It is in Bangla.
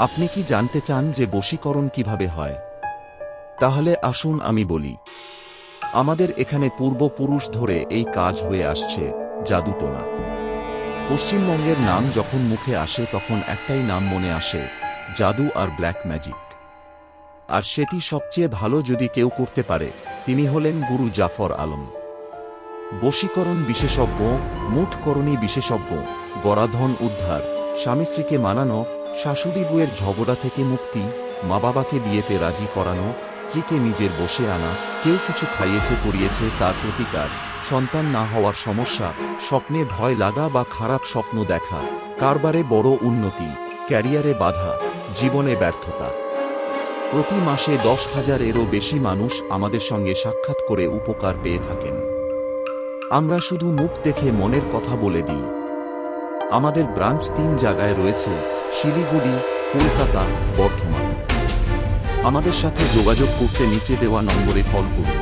আপনি কি জানতে চান যে বশীকরণ কিভাবে হয়? তাহলে আসুন আমি বলি। আমাদের এখানে পূর্বপুরুষ ধরে এই কাজ হয়ে আসছে, জাদুটোনা। পশ্চিমবঙ্গের নাম যখন মুখে আসে তখন একটাই নাম মনে আসে, জাদু আর ব্ল্যাক ম্যাজিক। আর সেটি সবচেয়ে ভালো যদি কেউ করতে পারে, তিনি হলেন গুরু জাফর আলম। বশীকরণ বিশেষজ্ঞ, মুঠকরণী বিশেষজ্ঞ, গরাধন উদ্ধার, স্বামী স্ত্রীকে মানানো, শাশুড়ি বউয়ের ঝগড়া থেকে মুক্তি, মা বাবাকে বিয়েতে রাজি করানো, স্ত্রীকে নিজের বশে আনা, কেউ কিছু খাইয়েছে পরিয়েছে তার প্রতিকার, সন্তান না হওয়ার সমস্যা, স্বপ্নে ভয় লাগা বা খারাপ স্বপ্ন দেখা, কারবারে বড় উন্নতি, ক্যারিয়ারে বাধা, জীবনে ব্যর্থতা। প্রতি মাসে 10,000-এরও বেশি মানুষ আমাদের সঙ্গে সাক্ষাৎ করে উপকার পেয়ে থাকেন। আমরা শুধু মুখ দেখে মনের কথা বলে দিই। আমাদের ব্রাঞ্চ 3 জায়গায় রয়েছে: শিলিগুড়ি, কলকাতা, বর্ধমান। আমাদের সাথে যোগাযোগ করতে নিচে দেওয়া নম্বরে কল করুন।